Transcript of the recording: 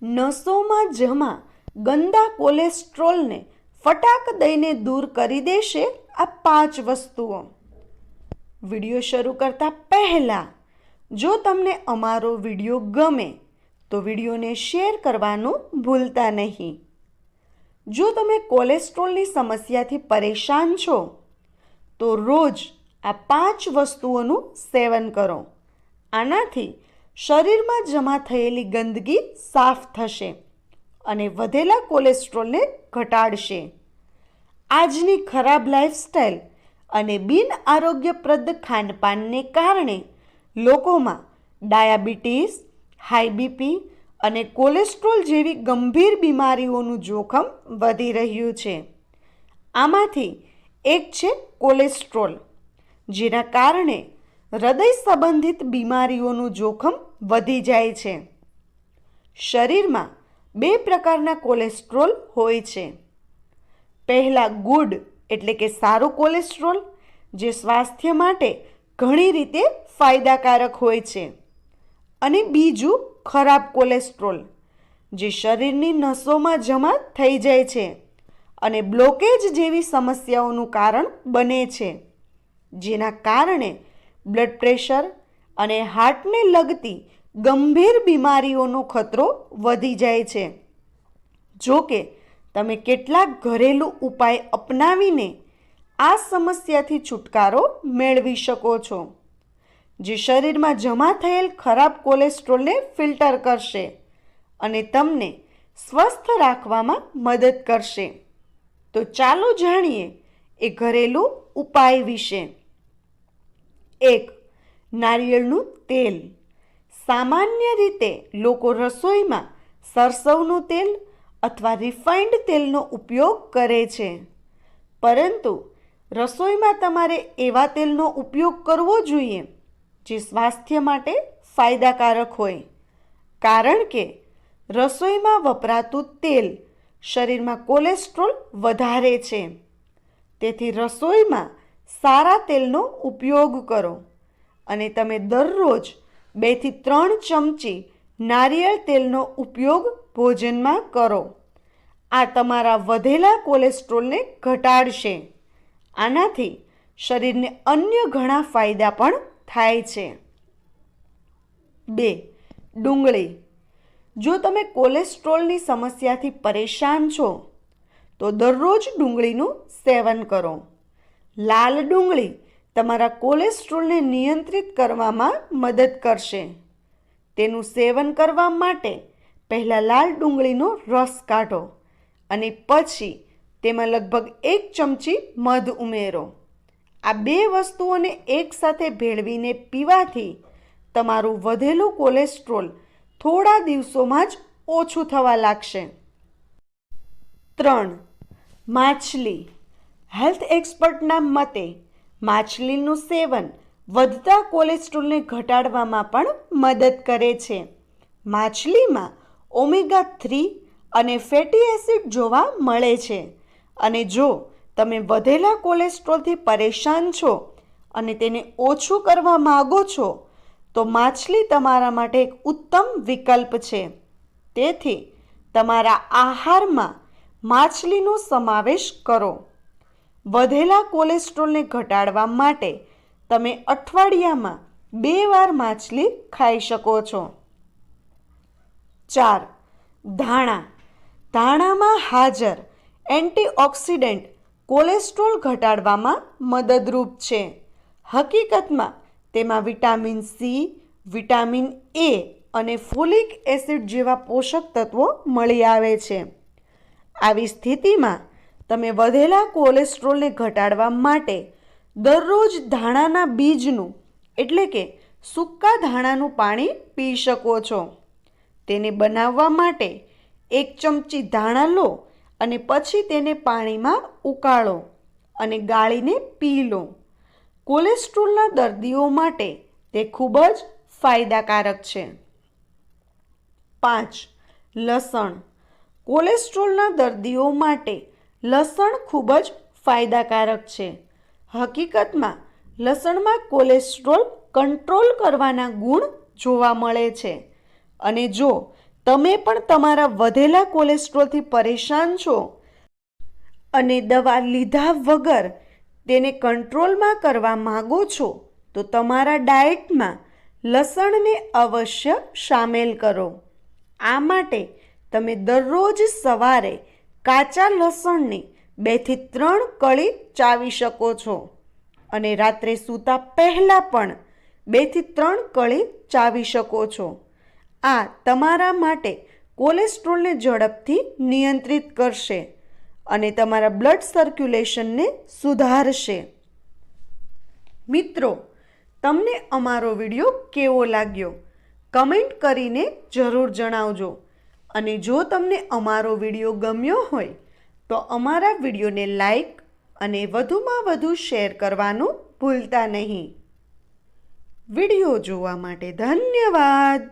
નસોમાં જમા ગંદા કોલેસ્ટ્રોલને ફટાક દઈને દૂર કરી દેશે આ 5 વસ્તુઓ. વિડીયો શરૂ કરતા પહેલાં જો તમને અમારો વિડીયો ગમે તો વિડીયોને શેર કરવાનું ભૂલતા નહીં. જો તમે કોલેસ્ટ્રોલની સમસ્યાથી પરેશાન છો તો રોજ આ 5 વસ્તુઓનું સેવન કરો. આનાથી શરીરમાં જમા થયેલી ગંદકી સાફ થશે અને વધેલા કોલેસ્ટ્રોલને ઘટાડશે. આજની ખરાબ લાઈફસ્ટાઈલ અને બિન આરોગ્યપ્રદ ખાનપાનને કારણે લોકોમાં ડાયાબિટીસ, હાઈ બીપી અને કોલેસ્ટ્રોલ જેવી ગંભીર બીમારીઓનું જોખમ વધી રહ્યું છે. આમાંથી એક છે કોલેસ્ટ્રોલ, જેના કારણે હૃદય સંબંધિત બીમારીઓનું જોખમ વધી જાય છે. શરીરમાં 2 પ્રકારના કોલેસ્ટ્રોલ હોય છે. પહેલા ગુડ એટલે કે સારો કોલેસ્ટ્રોલ, જે સ્વાસ્થ્ય માટે ઘણી રીતે ફાયદાકારક હોય છે, અને બીજું ખરાબ કોલેસ્ટ્રોલ, જે શરીરની નસોમાં જમા થઈ જાય છે અને બ્લોકેજ જેવી સમસ્યાઓનું કારણ બને છે, જેના કારણે બ્લડ પ્રેશર અને હાર્ટને લગતી ગંભીર બીમારીઓનો ખતરો વધી જાય છે. જો કે તમે કેટલાક ઘરેલું ઉપાય અપનાવીને આ સમસ્યાથી છુટકારો મેળવી શકો છો, જે શરીરમાં જમા થયેલ ખરાબ કોલેસ્ટ્રોલને ફિલ્ટર કરશે અને તમને સ્વસ્થ રાખવામાં મદદ કરશે. તો ચાલો જાણીએ એ ઘરેલું ઉપાય વિશે. 1. નારિયેળનું તેલ. સામાન્ય રીતે લોકો રસોઈમાં સરસવનું તેલ અથવા રિફાઇન્ડ તેલનો ઉપયોગ કરે છે, પરંતુ રસોઈમાં તમારે એવા તેલનો ઉપયોગ કરવો જોઈએ જે સ્વાસ્થ્ય માટે ફાયદાકારક હોય, કારણ કે રસોઈમાં વપરાતું તેલ શરીરમાં કોલેસ્ટ્રોલ વધારે છે. તેથી રસોઈમાં સારા તેલનો ઉપયોગ કરો અને તમે દરરોજ 2 થી 3 ચમચી નારિયેળ તેલનો ઉપયોગ ભોજનમાં કરો. આ તમારા વધેલા કોલેસ્ટ્રોલને ઘટાડશે. આનાથી શરીરને અન્ય ઘણા ફાયદા પણ થાય છે. 2. ડુંગળી. જો તમે કોલેસ્ટ્રોલની સમસ્યાથી પરેશાન છો તો દરરોજ ડુંગળીનું સેવન કરો. લાલ ડુંગળી તમારા કોલેસ્ટ્રોલને નિયંત્રિત કરવામાં મદદ કરશે. તેનું સેવન કરવા માટે પહેલાં લાલ ડુંગળીનો રસ કાઢો અને પછી તેમાં લગભગ 1 ચમચી મધ ઉમેરો. આ 2 વસ્તુઓને એકસાથે ભેળવીને પીવાથી તમારું વધેલું કોલેસ્ટ્રોલ થોડા દિવસોમાં જ ઓછું થવા લાગશે. 3. માછલી. હેલ્થ એક્સપર્ટના મતે માછલીનું સેવન વધતા કોલેસ્ટ્રોલને ઘટાડવામાં પણ મદદ કરે છે. માછલીમાં ઓમેગા 3 અને ફેટી એસિડ જોવા મળે છે, અને જો તમે વધેલા કોલેસ્ટ્રોલથી પરેશાન છો અને તેને ઓછું કરવા માગો છો તો માછલી તમારા માટે એક ઉત્તમ વિકલ્પ છે. તેથી તમારા આહારમાં માછલીનો સમાવેશ કરો. વધેલા કોલેસ્ટ્રોલને ઘટાડવા માટે તમે અઠવાડિયામાં 2 વાર માછલી ખાઈ શકો છો. 4. ધાણા. ધાણામાં હાજર એન્ટીઓક્સિડન્ટ કોલેસ્ટ્રોલ ઘટાડવામાં મદદરૂપ છે. હકીકતમાં તેમાં વિટામિન સી, વિટામિન એ અને ફોલિક એસિડ જેવા પોષક તત્વો મળી આવે છે. આવી સ્થિતિમાં તમે વધેલા કોલેસ્ટ્રોલને ઘટાડવા માટે દરરોજ ધાણાના બીજનું એટલે કે સૂકા ધાણાનું પાણી પી શકો છો. તેને બનાવવા માટે 1 ચમચી ધાણા લો અને પછી તેને પાણીમાં ઉકાળો અને ગાળીને પી લો. કોલેસ્ટ્રોલના દર્દીઓ માટે તે ખૂબ જ ફાયદાકારક છે. 5. લસણ. કોલેસ્ટ્રોલના દર્દીઓ માટે લસણ ખૂબ જ ફાયદાકારક છે. હકીકતમાં લસણમાં કોલેસ્ટ્રોલ કંટ્રોલ કરવાના ગુણ જોવા મળે છે, અને જો તમે પણ તમારા વધેલા કોલેસ્ટ્રોલથી પરેશાન છો અને દવા લીધા વગર તેને કંટ્રોલમાં કરવા માંગો છો તો તમારા ડાયટમાં લસણને અવશ્ય સામેલ કરો. આ માટે તમે દરરોજ સવારે કાચા લસણની 2 થી 3 કળી ચાવી શકો છો અને રાત્રે સૂતા પહેલાં પણ 2 થી 3 કળી ચાવી શકો છો. આ તમારા માટે કોલેસ્ટ્રોલને ઝડપથી નિયંત્રિત કરશે અને તમારા બ્લડ સર્ક્યુલેશનને સુધારશે. મિત્રો, તમને અમારો વિડીયો કેવો લાગ્યો? કમેન્ટ કરીને જરૂર જણાવજો. અને જો તમને અમારો વિડીયો ગમ્યો હોય તો અમારા વિડીયોને લાઈક અને વધુમાં વધુ શેર કરવાનું ભૂલતા નહીં. વિડીયો જોવા માટે ધન્યવાદ.